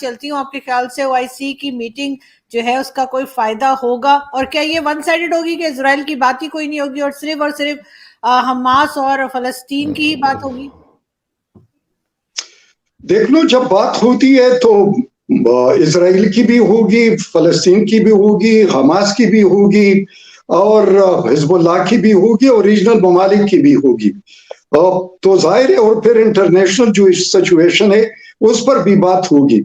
चलती हूँ, आपके ख्याल से ओआईसी की मीटिंग जो है उसका कोई फायदा होगा, और क्या ये वन साइडेड होगी कि इजराइल की बात ही कोई नहीं होगी और सिर्फ हमास और फलस्तीन की ही बात होगी? देख लो, जब बात होती है तो इजराइल की भी होगी, फलस्तीन की भी होगी, हमास की भी होगी, और हिजबुल्लाह की भी होगी, और रीजनल ममालिक की भी होगी। तो जाहिर है, और फिर इंटरनेशनल जो सिचुएशन है उस पर भी बात होगी।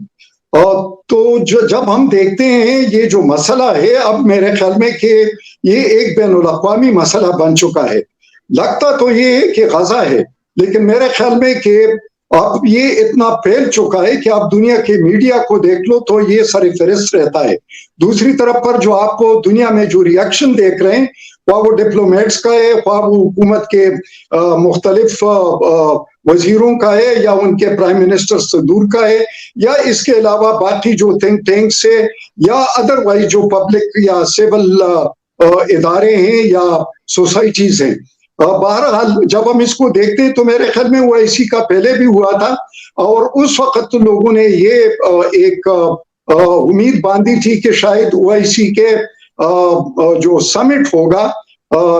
तो जब हम देखते हैं ये जो मसला है, अब मेरे ख्याल में कि ये एक बैनुल अक़वामी मसला बन चुका है। लगता तो ये है कि गजा है, लेकिन मेरे ख्याल में कि अब ये इतना फैल चुका है कि आप दुनिया के मीडिया को देख लो तो ये सरफहरिस्त रहता है। दूसरी तरफ पर जो आपको दुनिया में जो रिएक्शन देख रहे हैं, वह वो डिप्लोमेट्स का है, वह वो हुकूमत के मुख्तलिफ वजीरों का है, या उनके प्राइम मिनिस्टर से दूर का है, या इसके अलावा बाकी जो थिंक टैंक्स है, या अदरवाइज जो पब्लिक या सिविल इदारे हैं या सोसाइटीज हैं। बहरहाल जब हम इसको देखते हैं तो मेरे ख्याल में ओआईसी का पहले भी हुआ था, और उस वक्त लोगों ने ये एक उम्मीद बांधी थी कि शायद ओआईसी के जो समिट होगा,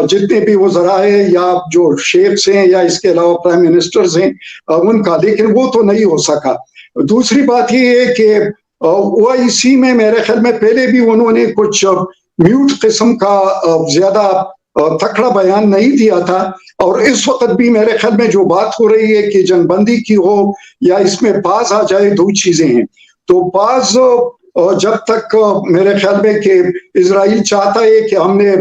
जितने भी वज़रा है या जो शेख्स हैं या इसके अलावा प्राइम मिनिस्टर्स हैं उनका, लेकिन वो तो नहीं हो सका। दूसरी बात ये है कि ओआईसी में मेरे ख्याल में पहले भी उन्होंने कुछ म्यूट किस्म का ज्यादा तकड़ा बयान नहीं दिया था, और इस वक्त भी मेरे ख्याल में जो बात हो रही है कि जंगबंदी की हो या इसमें पास आ जाए, दो चीजें हैं। तो पास जब तक मेरे ख्याल में कि इजराइल चाहता है कि हमने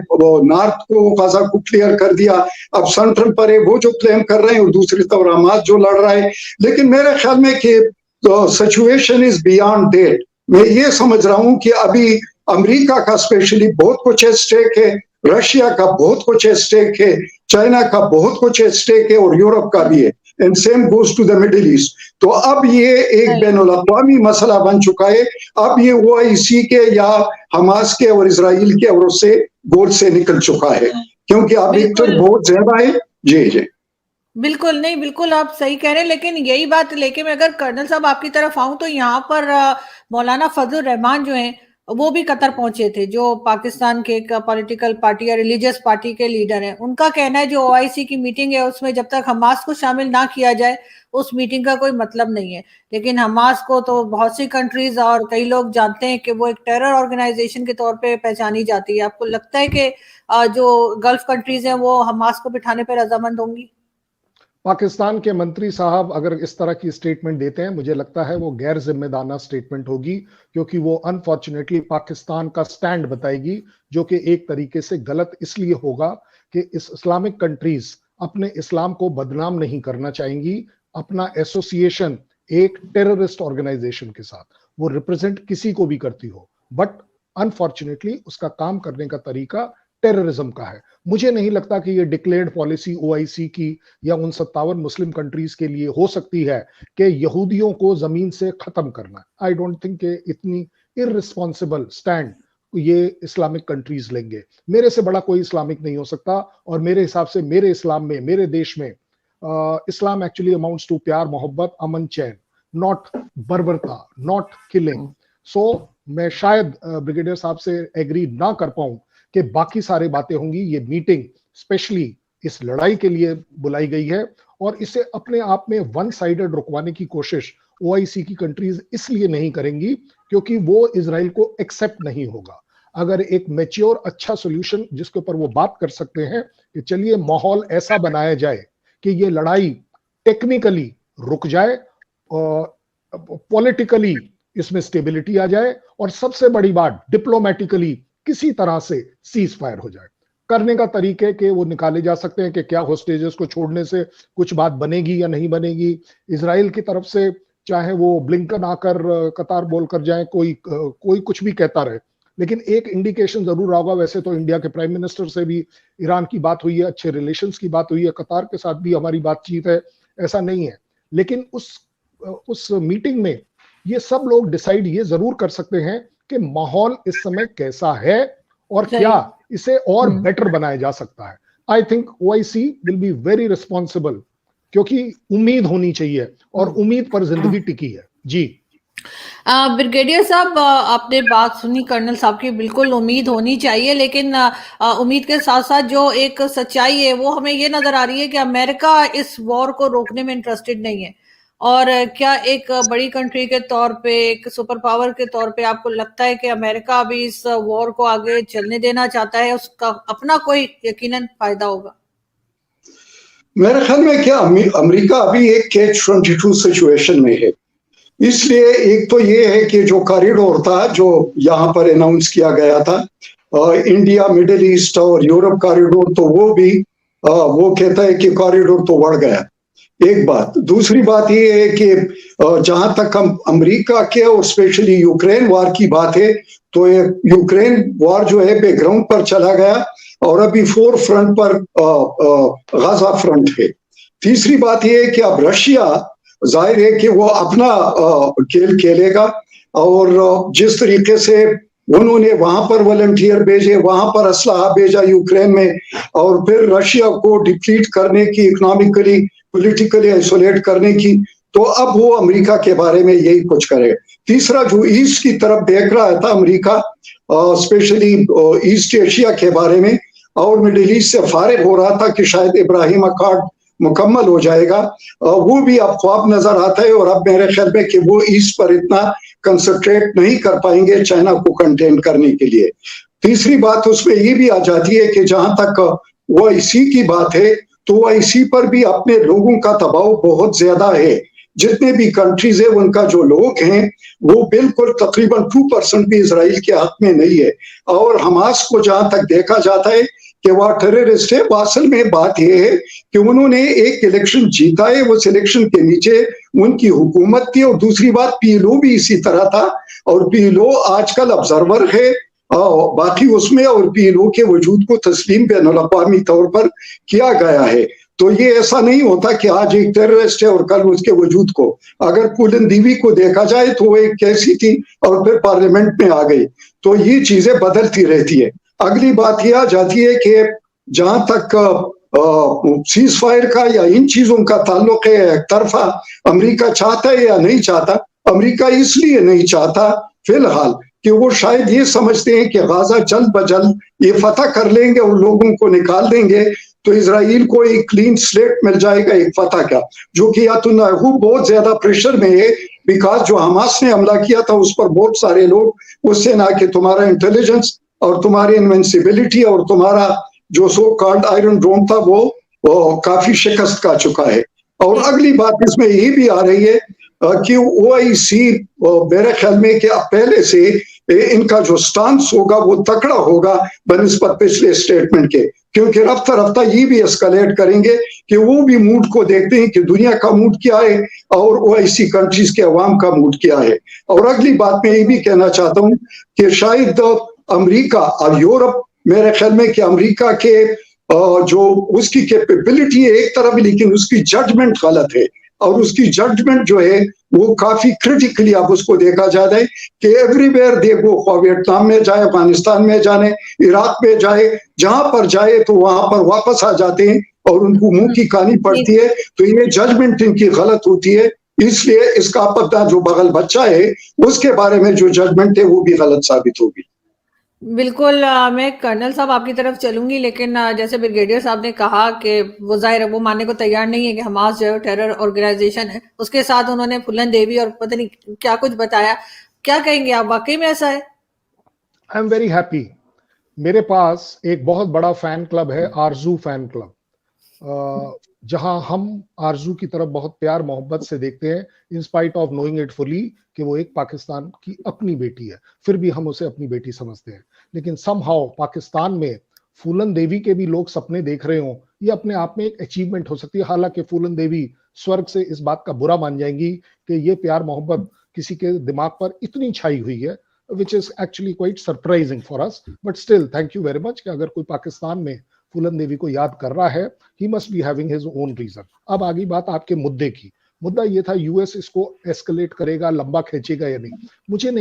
नॉर्थ को, गजा को क्लियर कर दिया, अब सेंट्रल पर है वो जो क्लेम कर रहे हैं, और दूसरी तरफ हमास जो लड़ रहा है। लेकिन मेरे ख्याल में कि सिचुएशन इज बियॉन्ड दैट। मैं ये समझ रहा हूं कि अभी अमेरिका का स्पेशली बहुत कुछ स्टेक है, रशिया का बहुत कुछ स्टेक है, चाइना का बहुत कुछ स्टेक है, और यूरोप का भी है, and same goes to the middle east. तो अब ये एक बैनुल अक़वामी मसला बन चुका है। अब ये ओआईसी के या हमास के और इजराइल के और उससे गोद से निकल चुका है, क्योंकि अब एक्टर बहुत ज्यादा है। जी जी बिल्कुल नहीं, बिल्कुल आप सही कह रहे हैं, लेकिन यही बात लेके मैं अगर कर्नल साहब आपकी तरफ आऊं तो यहाँ पर मौलाना फजल रहमान जो हैं वो भी कतर पहुंचे थे, जो पाकिस्तान के एक पॉलिटिकल पार्टी या रिलीजियस पार्टी के लीडर हैं। उनका कहना है जो ओआईसी की मीटिंग है उसमें जब तक हमास को शामिल ना किया जाए उस मीटिंग का कोई मतलब नहीं है। लेकिन हमास को तो बहुत सी कंट्रीज और कई लोग जानते हैं कि वो एक टेरर ऑर्गेनाइजेशन के तौर पे पहचानी जाती है। आपको लगता है कि जो गल्फ कंट्रीज हैं वो हमास को बिठाने पर रजामंद होंगी? पाकिस्तान के मंत्री साहब अगर इस तरह की स्टेटमेंट देते हैं, मुझे लगता है वो गैर जिम्मेदाराना स्टेटमेंट होगी, क्योंकि वो अनफॉर्चुनेटली पाकिस्तान का स्टैंड बताएगी, जो कि एक तरीके से गलत इसलिए होगा कि इस इस्लामिक कंट्रीज अपने इस्लाम को बदनाम नहीं करना चाहेंगी। अपना एसोसिएशन एक टेररिस्ट ऑर्गेनाइजेशन के साथ वो रिप्रेजेंट किसी को भी करती हो, बट अनफॉर्चुनेटली उसका काम करने का तरीका टेररिज्म का है। मुझे नहीं लगता कि ये डिक्लेयर्ड पॉलिसी ओआईसी की या उन 57 मुस्लिम कंट्रीज के लिए हो सकती है कि यहूदियों को जमीन से खत्म करना। आई डोंट थिंक कि इतनी इररिस्पॉन्सिबल स्टैंड ये इस्लामिक कंट्रीज लेंगे। मेरे से बड़ा कोई इस्लामिक नहीं हो सकता, और मेरे हिसाब से मेरे इस्लाम में, मेरे देश में इस्लाम एक्चुअली अमाउंट्स टू प्यार, मोहब्बत, अमन, चैन, नॉट बर्बरता, नॉट किलिंग। सो मैं शायद ब्रिगेडियर साहब से एग्री ना कर पाऊं कि बाकी सारी बातें होंगी। ये मीटिंग स्पेशली इस लड़ाई के लिए बुलाई गई है, और इसे अपने आप में वन साइडेड रुकवाने की कोशिश ओआईसी की कंट्रीज इसलिए नहीं करेंगी क्योंकि वो इजराइल को एक्सेप्ट नहीं होगा। अगर एक मैच्योर अच्छा सोल्यूशन जिसके ऊपर वो बात कर सकते हैं कि चलिए माहौल ऐसा बनाया जाए कि ये लड़ाई टेक्निकली रुक जाए और पॉलिटिकली इसमें स्टेबिलिटी आ जाए, और सबसे बड़ी बात डिप्लोमेटिकली किसी तरह से सीज फायर हो जाए। करने का तरीके के वो निकाले जा सकते हैं कि क्या होस्टेजेस को छोड़ने से कुछ बात बनेगी या नहीं बनेगी। इजराइल की तरफ से चाहे वो ब्लिंकन आकर कतार बोलकर जाए, कोई कुछ भी कहता रहे, लेकिन एक इंडिकेशन जरूर होगा। वैसे तो इंडिया के प्राइम मिनिस्टर से भी ईरान की बात हुई है, अच्छे रिलेशंस की बात हुई है, कतार के साथ भी हमारी बातचीत है, ऐसा नहीं है। लेकिन उस मीटिंग में ये सब लोग डिसाइड ये जरूर कर सकते हैं कि माहौल इस समय कैसा है और क्या इसे और बेटर बनाया जा सकता है। I think OIC will be very responsible, क्योंकि उम्मीद होनी चाहिए और उम्मीद पर जिंदगी टिकी है। जी ब्रिगेडियर साहब, आपने बात सुनी कर्नल साहब की, बिल्कुल उम्मीद होनी चाहिए, लेकिन उम्मीद के साथ साथ जो एक सच्चाई है वो हमें ये नजर आ रही है कि अमेरिका इस वॉर को रोकने में इंटरेस्टेड नहीं है। और क्या एक बड़ी कंट्री के तौर पे, एक सुपर पावर के तौर पे, आपको लगता है कि अमेरिका अभी इस वॉर को आगे चलने देना चाहता है? उसका अपना कोई यकीनन फायदा होगा। मेरे ख्याल में क्या अमेरिका अभी एक कैच 22 सिचुएशन में है। इसलिए एक तो ये है कि जो कॉरिडोर था जो यहाँ पर अनाउंस किया गया था, इंडिया मिडिल ईस्ट और यूरोप कॉरिडोर, तो वो भी वो कहता है कि कॉरिडोर तो बढ़ गया। एक बात। दूसरी बात ये है कि जहां तक हम अमेरिका के और स्पेशली यूक्रेन वॉर की बात है, तो ये यूक्रेन वॉर जो है बैकग्राउंड पर चला गया और अभी फोर फ्रंट पर गाजा फ्रंट है। तीसरी बात यह है कि अब रशिया जाहिर है कि वो अपना खेल खेलेगा और जिस तरीके से उन्होंने वहां पर वॉलंटियर भेजे, वहां पर असलहा भेजा यूक्रेन में, और फिर रशिया को डिप्लीट करने की, इकोनॉमिकली पॉलिटिकली आइसोलेट करने की, तो अब वो अमेरिका के बारे में यही कुछ करे। तीसरा, जो ईस्ट की तरफ देख रहा था अमेरिका, स्पेशली ईस्ट एशिया के बारे में, और मिडिल ईस्ट से फारिग हो रहा था कि शायद इब्राहिम अकॉर्ड मुकम्मल हो जाएगा, वो भी अब ख्वाब नजर आता है। और अब मेरे ख्याल में कि वो ईस्ट पर इतना कंसंट्रेट नहीं कर पाएंगे चाइना को कंटेन करने के लिए। तीसरी बात उसमें ये भी आ जाती है कि जहां तक OIC की बात है, तो OIC पर भी अपने लोगों का दबाव बहुत ज्यादा है। जितने भी कंट्रीज है उनका जो लोग हैं वो बिल्कुल तकरीबन 2% भी इजराइल के हक में नहीं है। और हमास को जहां तक देखा जाता है कि वह टेररिस्ट है, असल में बात यह है कि उन्होंने एक इलेक्शन जीता है, उस इलेक्शन के नीचे उनकी हुकूमत थी। और दूसरी बात, PLO भी इसी तरह था, और PLO आजकल ऑब्जर्वर है बाकी उसमें, और PLO के वजूद को तस्लीम बैनुल अक़वामी तौर पर किया गया है। तो ये ऐसा नहीं होता कि आज एक टेररिस्ट है और कल उसके वजूद को, अगर पुलन दीवी को देखा जाए तो वो एक कैसी थी और फिर पार्लियामेंट में आ गई, तो ये चीजें बदलती रहती है। अगली बात यह आ जाती है कि जहां तक सीज फायर का या इन चीजों का ताल्लुक है, एक तरफा अमेरिका चाहता है या नहीं चाहता। अमेरिका इसलिए नहीं चाहता फिलहाल कि वो शायद ये समझते हैं कि गाजा जल्द ब जल्द ये फतह कर लेंगे और लोगों को निकाल देंगे, तो इजराइल को एक क्लीन स्लेट मिल जाएगा एक फतह का, जो कि नेतन्याहू बहुत ज्यादा प्रेशर में है। बिकॉज जो हमास ने हमला किया था उस पर बहुत सारे लोग उससे ना कि तुम्हारा इंटेलिजेंस और तुम्हारी इनविंसिबिलिटी और तुम्हारा जो सो कॉल्ड आयरन डोम था वो काफी शिकस्त का चुका है। और अगली बात इसमें ये भी आ रही है कि OIC मेरे ख्याल में कि पहले से इनका जो स्टांस होगा वो तकड़ा होगा बनिस्बत पिछले स्टेटमेंट के, क्योंकि रफ्ता रफ्ता ये भी एस्केलेट करेंगे कि वो भी मूड को देखते हैं कि दुनिया का मूड क्या है और OIC कंट्रीज के अवाम का मूड क्या है। और अगली बात मैं ये भी कहना चाहता हूँ कि शायद अमेरिका और यूरोप, मेरे ख्याल में कि अमेरिका के जो उसकी कैपेबिलिटी है एक तरफ, लेकिन उसकी जजमेंट गलत है। और उसकी जजमेंट जो है वो काफी क्रिटिकली अब उसको देखा जाता है कि एवरीवेयर दे गो, वियतनाम में जाए, अफगानिस्तान में जाने, इराक में जाए, जहां पर जाए तो वहां पर वापस आ जाते हैं और उनको मुंह की कहानी पड़ती है। तो ये जजमेंट इनकी गलत होती है, इसलिए इसका अपना जो बगल बच्चा है उसके बारे में जो जजमेंट है वो भी गलत साबित होगी। बिल्कुल, मैं कर्नल साहब आपकी तरफ चलूंगी, लेकिन जैसे ब्रिगेडियर साहब ने कहा कि वो जाहिर है वो मानने को तैयार नहीं है कि हमास जो है टेरर ऑर्गेनाइजेशन है। उसके साथ उन्होंने फुलन देवी और पता नहीं क्या कुछ बताया। क्या कहेंगे आप, वाकई में ऐसा है? I am very happy. मेरे पास एक बहुत बड़ा फैन क्लब है, आरजू फैन क्लब, जहां हम आरजू की तरफ बहुत प्यार मोहब्बत से देखते हैं, in spite of knowing it fully कि वो एक पाकिस्तान की अपनी बेटी है, फिर भी हम उसे अपनी बेटी समझते हैं। लेकिन समहाउ पाकिस्तान में फूलन देवी के भी लोग सपने देख रहे हों, ये अपने आप में एक अचीवमेंट हो सकती है। हालांकि फूलन देवी स्वर्ग से इस बात का बुरा मान जाएंगी कि ये प्यार मोहब्बत किसी के दिमाग पर इतनी छाई हुई है, which is actually quite surprising for us. But still thank you very much कि अगर कोई पाकिस्तान में फूलन देवी को याद कर रहा है, he must be having his own reason. अब आगे बात आपके मुद्दे की। मुद्दा ये था यूएस इसको एस्केलेट करेगा, लंबा खींचेगा या नहीं। मुझे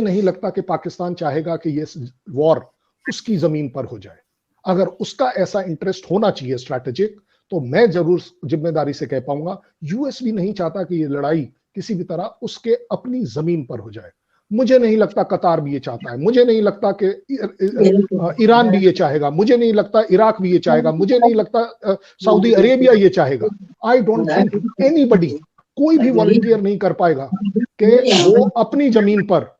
नहीं लगता कि पाकिस्तान चाहेगा कि ये वॉर उसकी जमीन पर हो जाए। अगर उसका ऐसा इंटरेस्ट होना चाहिए स्ट्रैटेजिक, तो मैं जरूर जिम्मेदारी से कह पाऊंगा यूएस भी नहीं चाहता कि ये लड़ाई किसी भी तरह उसके अपनी जमीन पर हो जाए। मुझे नहीं लगता कतार भी ये चाहता है, मुझे नहीं लगता कि ईरान भी ये चाहेगा, मुझे नहीं लगता इराक भी ये चाहेगा, मुझे नहीं लगता सऊदी अरेबिया ये चाहेगा। आई डोंट थिंक एनीबडी, कोई भी वॉलंटियर नहीं कर पाएगा कि वो अपनी जमीन पर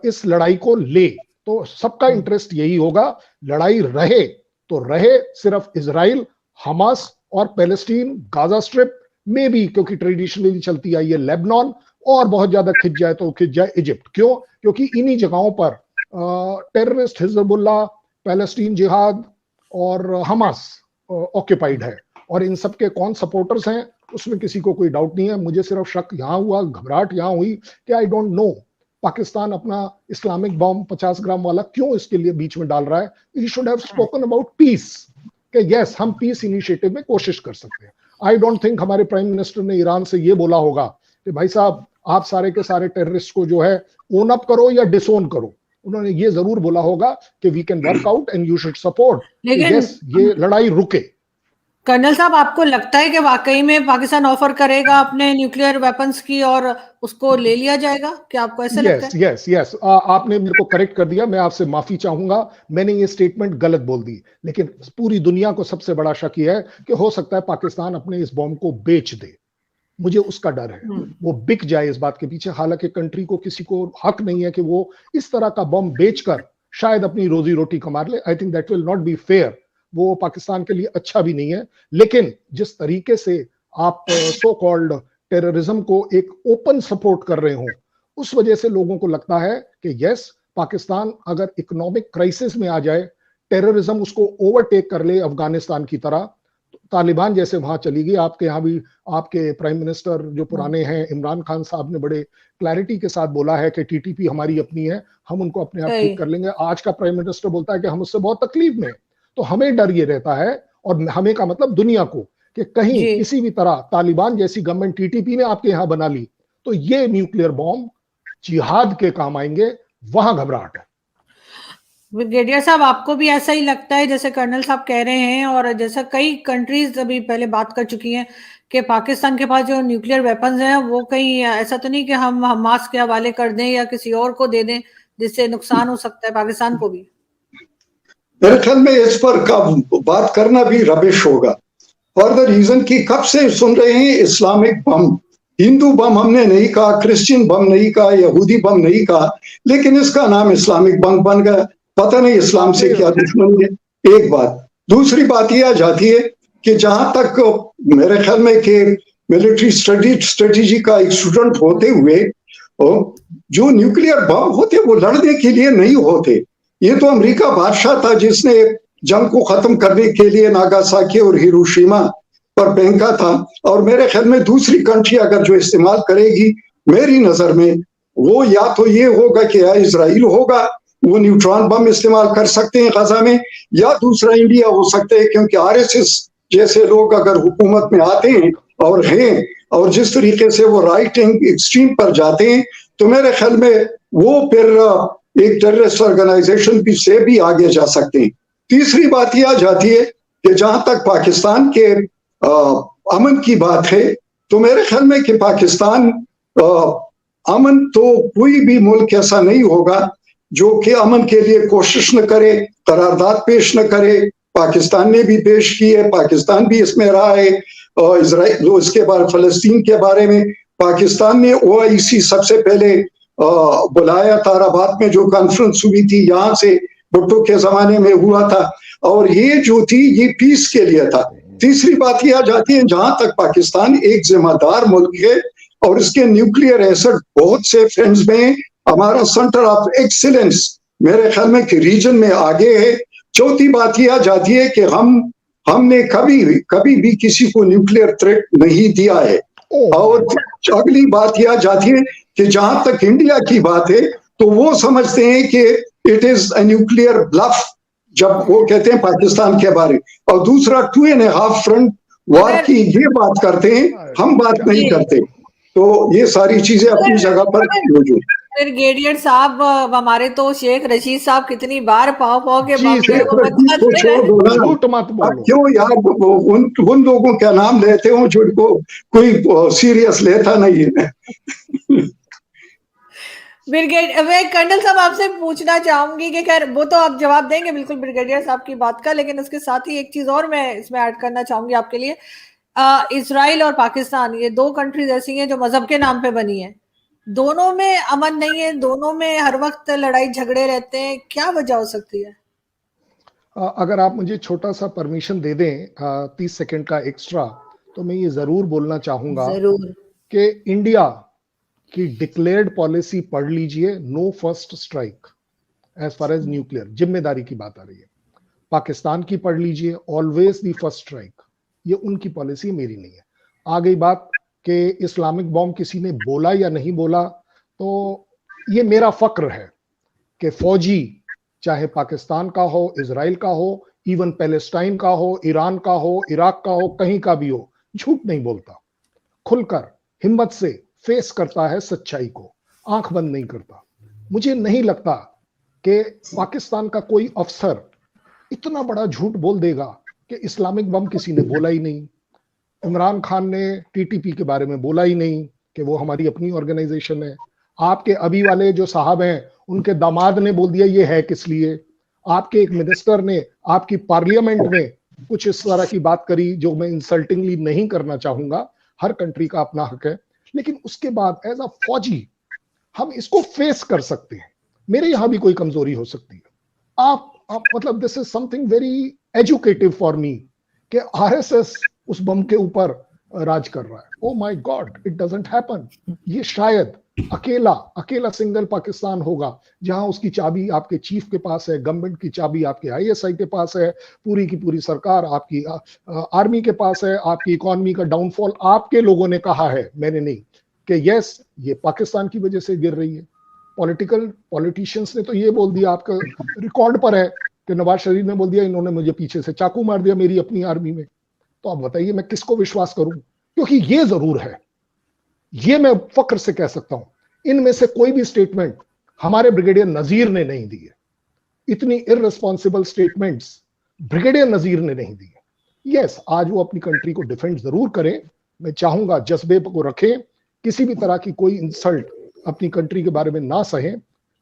इस लड़ाई को ले। तो सबका इंटरेस्ट यही होगा, लड़ाई रहे तो रहे सिर्फ इजराइल, हमास और पैलेस्टीन, गाजा स्ट्रिप में भी, क्योंकि ट्रेडिशनली चलती आई है लेबनान, और बहुत ज्यादा खिंच जाए तो खिंच जाए इजिप्ट। क्यों? क्योंकि इन्हीं जगहों पर टेररिस्ट हिजबुल्लाह, पैलेस्टीन जिहाद और हमास ऑक्यूपाइड है, और इन सब के कौन सपोर्टर्स हैं उसमें किसी को कोई डाउट नहीं है। मुझे सिर्फ शक यहां हुआ, घबराहट यहां हुई कि आई डोंट नो पाकिस्तान अपना इस्लामिक बॉम्ब 50 ग्राम वाला क्यों इसके लिए बीच में डाल रहा है। He should have spoken about piece, कि यस हम पीस इनिशिएटिव में कोशिश कर सकते हैं। आई डोंट थिंक हमारे प्राइम मिनिस्टर ने ईरान से ये बोला होगा कि भाई साहब आप सारे के सारे टेररिस्ट को जो है ओन अप करो या डिसोन करो। उन्होंने ये जरूर बोला होगा कि we can work out and you should support, yes ये लड़ाई रुके। कर्नल साहब, आपको लगता है कि वाकई में पाकिस्तान ऑफर करेगा अपने न्यूक्लियर वेपन्स की और उसको ले लिया जाएगा? क्या आपको ऐसा लगता है? यस आपने मेरे को करेक्ट कर दिया, मैं आपसे माफी चाहूंगा, मैंने ये स्टेटमेंट गलत बोल दी। लेकिन पूरी दुनिया को सबसे बड़ा शक ये है कि हो सकता है पाकिस्तान अपने इस बॉम्ब को बेच दे। मुझे उसका डर है वो बिक जाए इस बात के पीछे। हालांकि कंट्री को किसी को हक नहीं है कि वो इस तरह का बॉम्ब बेचकर शायद अपनी रोजी रोटी कमा ले। I think that will not be fair, वो पाकिस्तान के लिए अच्छा भी नहीं है। लेकिन जिस तरीके से आप सो कॉल्ड टेररिज्म को एक ओपन सपोर्ट कर रहे हो, उस वजह से लोगों को लगता है कि यस पाकिस्तान अगर इकोनॉमिक क्राइसिस में आ जाए, टेररिज्म उसको ओवरटेक कर ले अफगानिस्तान की तरह, तालिबान जैसे वहां चली गई। आपके यहाँ भी आपके प्राइम मिनिस्टर जो पुराने हैं इमरान खान साहब ने बड़े क्लैरिटी के साथ बोला है कि टीटीपी हमारी अपनी है, हम उनको अपने आप ठीक कर लेंगे। आज का प्राइम मिनिस्टर बोलता है कि हम उससे बहुत तकलीफ में। तो हमें डर ये रहता है, और हमें का मतलब दुनिया को, कि कहीं किसी भी तरह तालिबान जैसी गवर्नमेंट टीटीपी ने आपके यहां बना ली तो ये न्यूक्लियर बॉम्ब जिहाद के काम आएंगे, वहां घबराहट है। ब्रिगेडियर साहब, आपको भी ऐसा ही लगता है जैसे कर्नल साहब कह रहे हैं, और जैसा कई कंट्रीज अभी पहले बात कर चुकी हैं कि पाकिस्तान के पास जो न्यूक्लियर वेपन्स हैं वो कहीं ऐसा तो नहीं कि हम हमास के हवाले कर दें या किसी और को दे दें जिससे नुकसान हो सकता है पाकिस्तान को भी? मेरे ख्याल में इस पर बात करना भी रबिश होगा, फॉर द रीजन कि कब से सुन रहे हैं इस्लामिक बम। हिंदू बम हमने नहीं कहा, क्रिश्चियन बम नहीं कहा, यहूदी बम नहीं कहा, लेकिन इसका नाम इस्लामिक बम बन गया। पता नहीं इस्लाम से क्या दुश्मनी है, एक बात। दूसरी बात यह आ जाती है कि जहां तक मेरे ख्याल में कि मिलिट्री स्ट्रेटेजी का एक स्टूडेंट होते हुए, जो न्यूक्लियर बम होते वो लड़ने के लिए नहीं होते। ये तो अमेरिका बादशाह था जिसने जंग को खत्म करने के लिए नागासाकी और हिरोशिमा पर फेंका था। और मेरे ख्याल में दूसरी कंट्री अगर जो इस्तेमाल करेगी, मेरी नजर में वो या तो ये होगा कि या इजराइल होगा, वो न्यूट्रॉन बम इस्तेमाल कर सकते हैं गजा में, या दूसरा इंडिया हो सकता है, क्योंकि आरएसएस जैसे लोग अगर हुकूमत में आते हैं और जिस तरीके से वो राइट एक्सट्रीम पर जाते हैं, तो मेरे ख्याल में वो फिर एक टेररिस्ट ऑर्गेनाइजेशन से भी आगे जा सकते हैं। तीसरी बात यह आ जाती है कि जहां तक पाकिस्तान के अमन की बात है, तो मेरे ख्याल में कि पाकिस्तान अमन तो कोई भी मुल्क ऐसा नहीं होगा जो कि अमन के लिए कोशिश न करे, करारदाद पेश न करे। पाकिस्तान ने भी पेश की है, पाकिस्तान भी इसमें रहा है। इजराइल, इसके बाद फलस्तीन के बारे में पाकिस्तान ने ओआईसी सबसे पहले बुलाया, ताराबाद में जो कॉन्फ्रेंस हुई थी, यहाँ से भुट्टो के जमाने में हुआ था, और ये जो थी ये पीस के लिए था। तीसरी बात यह आ जाती है, जहां तक पाकिस्तान एक जिम्मेदार मुल्क है और इसके न्यूक्लियर एसेट बहुत से फ्रेंड्स में, हमारा सेंटर ऑफ एक्सीलेंस मेरे ख्याल में कि रीजन में आगे है। चौथी बात यह आ जाती है कि हमने कभी भी किसी को न्यूक्लियर थ्रेट नहीं दिया है। और अगली बात यह आ जाती है कि जहां तक इंडिया की बात है, तो वो समझते हैं कि it is a nuclear bluff जब वो कहते हैं पाकिस्तान के बारे, और दूसरा 2.5 फ्रंट वॉर की ये बात करते हैं, हम बात नहीं करते। तो ये सारी चीजें अपनी जगह पर मौजूद। ब्रिगेडियर साहब, हमारे तो शेख रशीद साहब कितनी बार पाव पाव के जी, मामले को को छोड़ दो ना, झूठ मत बोलो। क्यों यार उन लोगों का नाम लेते हो जिनको कोई सीरियस लेता नहीं है। ब्रिगेडियर, मैं कर्नल साहब आपसे पूछना चाहूंगी कि खैर वो तो आप जवाब देंगे बिल्कुल ब्रिगेडियर साहब की बात का, लेकिन उसके साथ ही एक चीज और मैं इसमें ऐड करना चाहूंगी आपके लिए। इजराइल और पाकिस्तान, ये दो कंट्रीज ऐसी हैं जो मजहब के नाम पे बनी है, दोनों में अमन नहीं है, दोनों में हर वक्त लड़ाई झगड़े रहते हैं, क्या वजह हो सकती है? अगर आप मुझे छोटा सा परमिशन दे दें 30 सेकंड का एक्स्ट्रा, तो मैं ये जरूर बोलना चाहूंगा कि इंडिया की डिक्लेयर्ड पॉलिसी पढ़ लीजिए, no first strike as far as nuclear जिम्मेदारी की बात आ रही है। पाकिस्तान की पढ़ लीजिए, ऑलवेज दी फर्स्ट स्ट्राइक, ये उनकी पॉलिसी, मेरी नहीं है। आ गई बात कि इस्लामिक बॉम्ब किसी ने बोला या नहीं बोला, तो ये मेरा फक्र है कि फौजी चाहे पाकिस्तान का हो, इजराइल का हो, इवन पैलेस्टाइन का हो, ईरान का हो, इराक का हो, कहीं का भी हो, झूठ नहीं बोलता, खुलकर हिम्मत से फेस करता है सच्चाई को, आंख बंद नहीं करता। मुझे नहीं लगता कि पाकिस्तान का कोई अफसर इतना बड़ा झूठ बोल देगा कि इस्लामिक बम किसी ने बोला ही नहीं, इमरान खान ने टीटीपी के बारे में बोला ही नहीं कि वो हमारी अपनी ऑर्गेनाइजेशन है। आपके अभी वाले जो साहब हैं, उनके दामाद ने बोल दिया ये है किस लिए। आपके एक मिनिस्टर ने आपकी पार्लियामेंट में कुछ इस तरह की बात करी, जो मैं इंसल्टिंगली नहीं करना चाहूंगा, हर कंट्री का अपना हक है, लेकिन उसके बाद एज अ फौजी हम इसको फेस कर सकते हैं। मेरे यहां भी कोई कमजोरी हो सकती है। आप मतलब this is something very educative for me कि आरएसएस उस बम के ऊपर राज कर रहा है। Oh my God, it doesn't happen. ये शायद अकेला सिंगल पाकिस्तान होगा जहां उसकी चाबी आपके चीफ के पास है, गवर्नमेंट की चाबी आपके आईएसआई के पास है, पूरी की पूरी सरकार आपकी आर्मी के पास है, आपकी इकोनॉमी का डाउनफॉल आपके लोगों ने कहा है, मैंने नहीं, कि यस ये पाकिस्तान की वजह से गिर रही है। पॉलिटिशियंस ने तो ये बोल दिया, आपका रिकॉर्ड पर है कि नवाज शरीफ ने बोल दिया इन्होंने मुझे पीछे से चाकू मार दिया मेरी अपनी आर्मी में। तो आप बताइए मैं किसको विश्वास करूं? क्योंकि ये जरूर है, ये मैं फक्र से कह सकता हूं, इनमें से कोई भी स्टेटमेंट हमारे ब्रिगेडियर नजीर ने नहीं दी है। इतनी इररिस्पॉन्सिबल स्टेटमेंट्स ब्रिगेडियर नजीर ने नहीं दी है। यस, आज वो अपनी कंट्री को डिफेंड जरूर करें, मैं चाहूंगा जज्बे को रखें, किसी भी तरह की कोई इंसल्ट अपनी कंट्री के बारे में ना सहें,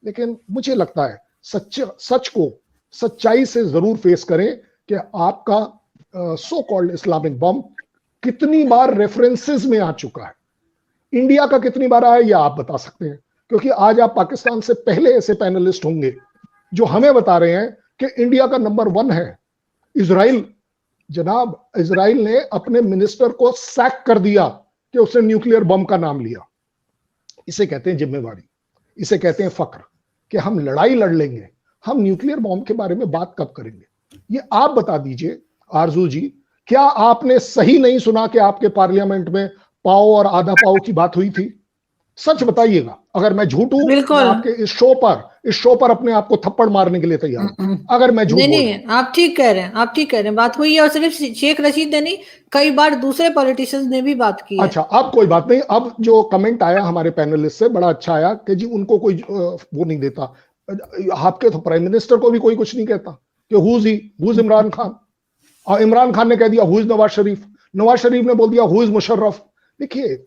लेकिन मुझे लगता है सच को सच्चाई से जरूर फेस करें कि आपका सो कॉल्ड इस्लामिक बम कितनी बार रेफरेंसेस में आ चुका है, इंडिया का कितनी बार आया ये आप बता सकते हैं, क्योंकि आज आप पाकिस्तान से पहले ऐसे पैनलिस्ट होंगे जो हमें बता रहे हैं कि इंडिया का नंबर 1 है इजराइल। जनाब, इजराइल ने अपने मिनिस्टर को सैक कर दिया कि उसने न्यूक्लियर बम का नाम लिया। इसे कहते हैं जिम्मेवारी, इसे कहते हैं फक्र कि हम लड़ाई लड़ लेंगे, हम न्यूक्लियर बॉम्ब के बारे में बात कब करेंगे? ये आप बता दीजिए आरजू जी, क्या आपने सही नहीं सुना कि आपके पार्लियामेंट में पाव और आधा पाव की बात हुई थी? सच बताइएगा, अगर मैं झूठ हूं मैं आपके इस शो पर अपने आप को थप्पड़ मारने के लिए तैयार हूं, अगर मैं झूठ नहीं, आप ठीक कह रहे हैं, आप ठीक कह रहे हैं, बात हुई है, और सिर्फ शेख रशीद ने नहीं, कई बार दूसरे पॉलिटिशियंस ने भी बात की है। अच्छा, अब कोई बात नहीं। अब जो कमेंट आया हमारे पैनलिस्ट से बड़ा अच्छा आया कि जी उनको कोई वो नहीं देता, आपके तो प्राइम मिनिस्टर को भी कोई कुछ नहीं कहता कि हुज इमरान खान, और इमरान खान ने कह दिया हुज नवाज शरीफ, नवाज शरीफ ने बोल दिया हुज मुशर्रफ। देखिए,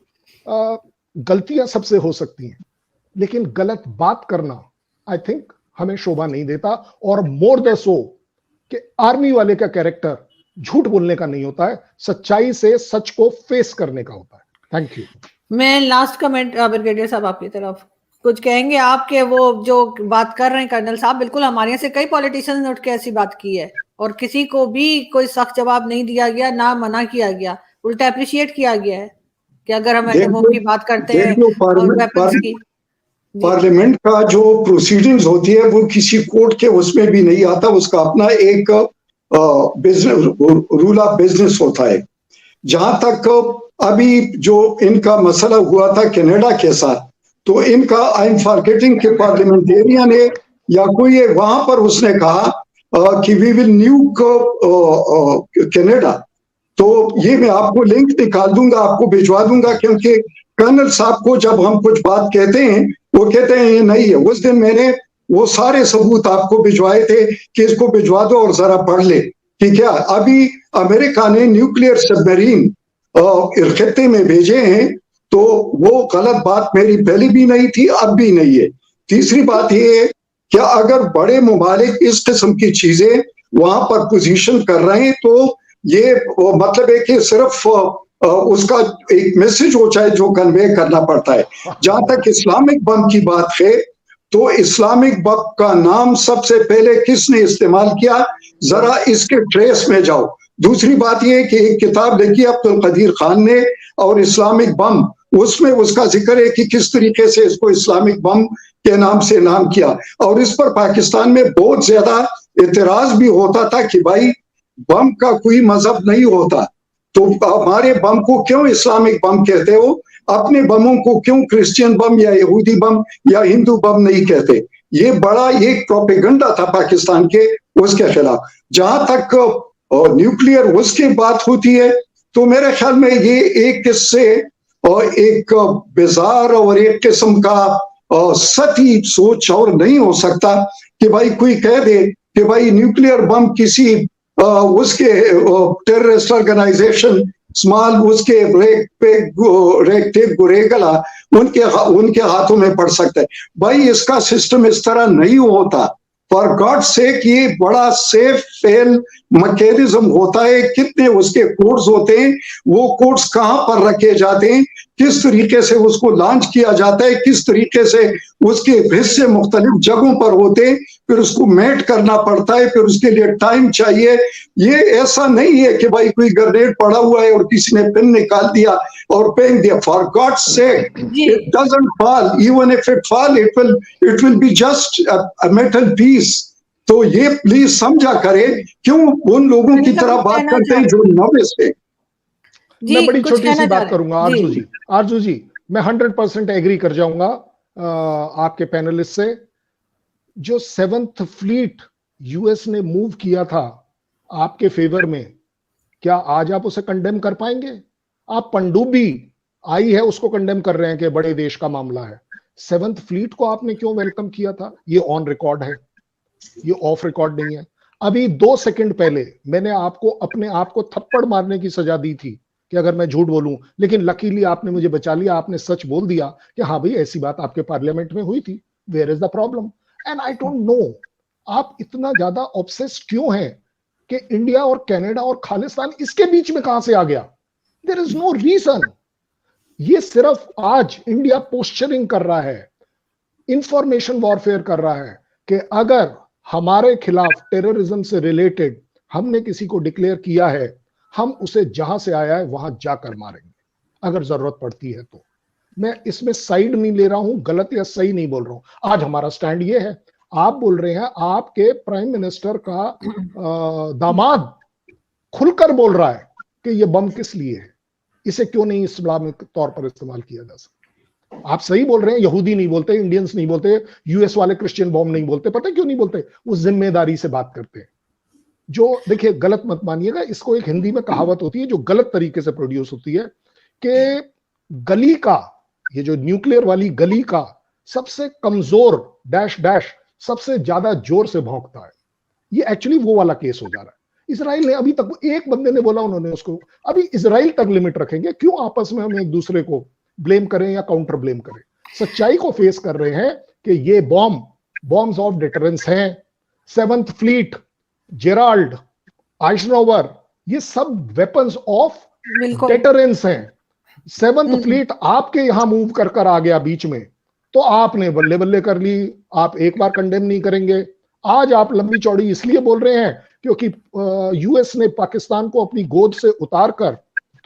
गलतियां सबसे हो सकती हैं, लेकिन गलत बात करना आई थिंक हमें शोभा नहीं देता, और मोर द सो कि आर्मी वाले का कैरेक्टर झूठ बोलने का नहीं होता है, सच्चाई से सच को फेस करने का होता है। Thank you. मैं लास्ट कमेंट ब्रिगेडियर साहब आपकी तरफ कुछ कहेंगे? आपके वो जो बात कर रहे हैं कर्नल साहब, बिल्कुल हमारे यहाँ से कई पॉलिटिशियंस ने उठ के ऐसी बात की है और किसी को भी कोई सख्त जवाब नहीं दिया गया, ना मना किया गया, उल्टा अप्रिशिएट किया गया है कि अगर हम एटम बम की बात करते हैं और वेपन्स की। पार्लियामेंट का जो प्रोसीडिंग्स होती है वो किसी कोर्ट के उसमें भी नहीं आता, उसका अपना एक बिजनेस रूल ऑफ बिजनेस होता है। जहां तक अभी जो इनका मसला हुआ था कनाडा के साथ, तो इनका आई एम फॉरगेटिंग के पार्लियामेंटेरियन है या कोई है, वहां पर उसने कहा कि वी विल न्यूक कनाडा। तो ये मैं आपको लिंक निकाल दूंगा, आपको भिजवा दूंगा, क्योंकि कर्नल साहब को जब हम कुछ बात कहते हैं, वो कहते हैं ये नहीं है। उस दिन मैंने वो सारे सबूत आपको भिजवाए थे कि इसको भिजवा दो और जरा पढ़ ले कि क्या अभी अमेरिका ने न्यूक्लियर सबमरीन खत्ते में भेजे हैं, तो वो गलत बात मेरी पहले भी नहीं थी, अब भी नहीं है। तीसरी बात ये है कि अगर बड़े मुमालिक इस किस्म की चीजें वहां पर पोजीशन कर रहे हैं, तो ये मतलब है कि सिर्फ उसका एक मैसेज हो चाहे जो कन्वे करना पड़ता है। जहां तक इस्लामिक बम की बात है, तो इस्लामिक बम का नाम सबसे पहले किसने इस्तेमाल किया, जरा इसके ट्रेस में जाओ। दूसरी बात यह कि एक किताब लिखी अब्दुल कदीर खान ने और इस्लामिक बम, उसमें उसका जिक्र है कि किस तरीके से इसको इस्लामिक बम के नाम से नाम किया। और इस पर पाकिस्तान में बहुत ज्यादा इतराज भी होता था कि भाई बम का कोई मजहब नहीं होता, तो हमारे बम को क्यों इस्लामिक बम कहते हो, अपने बमों को क्यों क्रिश्चियन बम या यहूदी बम या हिंदू बम नहीं कहते। ये बड़ा एक प्रोपेगेंडा था पाकिस्तान के उसके खिलाफ। जहां तक न्यूक्लियर उसकी बात होती है, तो मेरे ख्याल में ये एक इससे एक बेजार और एक किस्म का सती सोच और नहीं हो सकता कि भाई कोई कह दे कि भाई न्यूक्लियर बम किसी उसके टेररिस्ट ऑर्गेनाइजेशन स्मॉल उसके रेक गुरेगला उनके हाथों में पड़ सकता है। भाई इसका सिस्टम इस तरह नहीं होता। फॉर गॉड सेक ये बड़ा सेफ फेल मैकेनिज्म होता है। कितने उसके कोड्स होते हैं, वो कोड्स कहां पर रखे जाते हैं, किस तरीके से उसको लॉन्च किया जाता है, किस तरीके से उसके हिस्से मुख्तलिफ जगहों पर होते हैं, फिर उसको मेट करना पड़ता है, फिर उसके लिए टाइम चाहिए। ये ऐसा नहीं है कि भाई कोई ग्रेनेड पड़ा हुआ है और किसी ने पिन निकाल दिया और फेंक दिया। For god sake it doesn't fall, even if it fall it will be just a metal piece. तो ये प्लीज समझा करें, क्यों उन लोगों की तरह बात करते हैं जो नॉविस है। मैं बड़ी छोटी सी बात करूंगा आरजू जी, मैं 100% एग्री कर जाऊंगा आपके पैनलिस्ट से। जो 7th फ्लीट यूएस ने मूव किया था आपके फेवर में, क्या आज आप उसे कंडेम कर पाएंगे? आप पनडुब्बी आई है उसको कंडेम कर रहे हैं कि बड़े देश का मामला है। 7th फ्लीट को आपने क्यों वेलकम किया था? ये ऑन रिकॉर्ड है, ये ऑफ रिकॉर्ड नहीं है। अभी 2 सेकंड पहले मैंने आपको अपने आप को थप्पड़ मारने की सजा दी थी कि अगर मैं झूठ बोलूं, लेकिन लकीली आपने मुझे बचा लिया। आपने सच बोल दिया कि हाँ भाई ऐसी बात आपके पार्लियामेंट में हुई थी। Where is the problem? And I don't know आप इतना ज्यादा ऑब्सेस्ड क्यों हैं कि इंडिया और कनाडा और खालिस्तान इसके बीच में कहां से आ गया? There is no reason. ये सिर्फ आज इंडिया पोस्चरिंग कर रहा है, इंफॉर्मेशन वॉरफेयर कर रहा है कि अगर हमारे खिलाफ टेररिज्म से रिलेटेड हमने किसी को डिक्लेयर किया है, हम उसे जहां से आया है वहां जाकर मारेंगे अगर जरूरत पड़ती है। तो मैं इसमें साइड नहीं ले रहा हूं, गलत या सही नहीं बोल रहा हूं। आज हमारा स्टैंड ये है। आप बोल रहे हैं, आपके प्राइम मिनिस्टर का दामाद खुलकर बोल रहा है कि ये बम किस लिए है, इसे क्यों नहीं इस्लामिक तौर पर इस्तेमाल किया जा सकता। आप सही बोल रहे हैं, यहूदी नहीं बोलते, इंडियंस नहीं बोलते, यूएस वाले क्रिश्चियन बम नहीं बोलते। पता है क्यों नहीं बोलते? वो जिम्मेदारी से बात करते हैं। जो देखिए, गलत मत मानिएगा, इसको एक हिंदी में कहावत होती है जो गलत तरीके से प्रोड्यूस होती है कि गली का, ये जो न्यूक्लियर वाली गली का सबसे कमजोर डैश डैश सबसे ज्यादा जोर से भौंकता है। ये एक्चुअली वो वाला केस हो जा रहा है। इजराइल ने अभी तक, एक बंदे ने बोला, उन्होंने उसको अभी इजराइल तक लिमिट रखेंगे। क्यों आपस में हम एक दूसरे को ब्लेम करें या काउंटर ब्लेम करें? सच्चाई को फेस कर रहे हैं कि ये बॉम्ब्स ऑफ डिटरेंस हैं। 7th फ्लीट, जेराल्ड, आइजनोवर, ये सब वेपन्स ऑफ डिटरेंस हैं। 7th फ्लीट आपके यहां मूव कर आ गया बीच में, तो आपने बल्ले बल्ले कर ली। आप एक बार कंडेम नहीं करेंगे। आज आप लंबी चौड़ी इसलिए बोल रहे हैं क्योंकि यूएस ने पाकिस्तान को अपनी गोद से उतारकर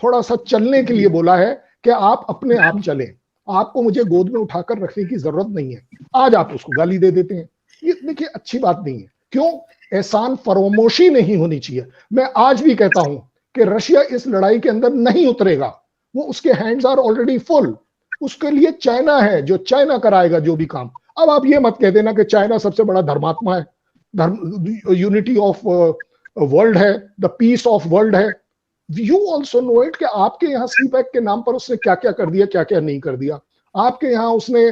थोड़ा सा चलने के लिए बोला है कि आप अपने आप चलें, आपको मुझे गोद में उठाकर रखने की जरूरत नहीं है। आज आप उसको गाली दे देते हैं। ये देखिए अच्छी बात नहीं है। क्यों? एहसान फरोमोशी नहीं होनी चाहिए। मैं आज भी कहता हूं कि रशिया इस लड़ाई के अंदर नहीं उतरेगा। वो उसके हैंड्स आर ऑलरेडी फुल। उसके लिए चाइना है, जो चाइना कराएगा जो भी काम। अब आप ये मत कह देना कि चाइना सबसे बड़ा धर्मात्मा है, यूनिटी ऑफ वर्ल्ड है, द पीस ऑफ वर्ल्ड है। यू ऑल्सो नो इट कि आपके यहाँ सीपैक के नाम पर उसने क्या क्या कर दिया, क्या क्या नहीं कर दिया। आपके यहाँ उसने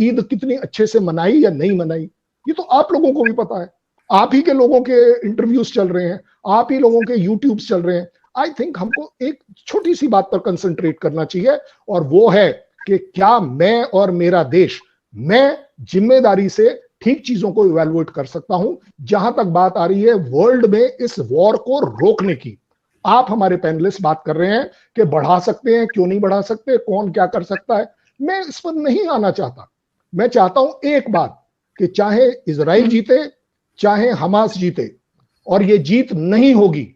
ईद कितनी अच्छे से मनाई या नहीं मनाई, ये तो आप लोगों को भी पता है। आप ही के लोगों के इंटरव्यूज चल रहे हैं, आप ही लोगों के यूट्यूब चल रहे हैं। आई थिंक हमको एक छोटी सी बात पर कंसंट्रेट करना चाहिए, और वो है कि क्या मैं और मेरा देश, मैं जिम्मेदारी से ठीक चीजों को इवेलुएट कर सकता हूं। जहां तक बात आ रही है वर्ल्ड में इस वॉर को रोकने की, आप हमारे पैनलिस्ट बात कर रहे हैं कि बढ़ा सकते हैं, क्यों नहीं बढ़ा सकते, कौन क्या कर सकता है, मैं इस पर नहीं आना चाहता। मैं चाहता हूं एक बात, कि चाहे इजराइल जीते चाहे हमास जीते, और ये जीत नहीं होगी,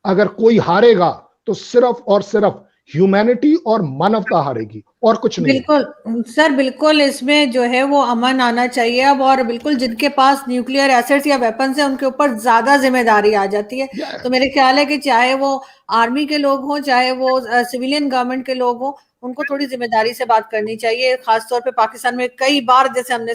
अगर कोई हारेगा तो सिर्फ और सिर्फ ह्यूमैनिटी और मानवता हारेगी, और कुछ नहीं। बिल्कुल सर, बिल्कुल इसमें जो है वो अमन आना चाहिए अब, और बिल्कुल जिनके पास न्यूक्लियर एसेट्स या वेपन्स है उनके ऊपर ज्यादा जिम्मेदारी आ जाती है। तो मेरे ख्याल है कि चाहे वो आर्मी के लोग हों चाहे वो सिविलियन गवर्नमेंट के लोग हों, उनको थोड़ी जिम्मेदारी से बात करनी चाहिए। खासतौर पे पाकिस्तान में कई बार जैसे हमने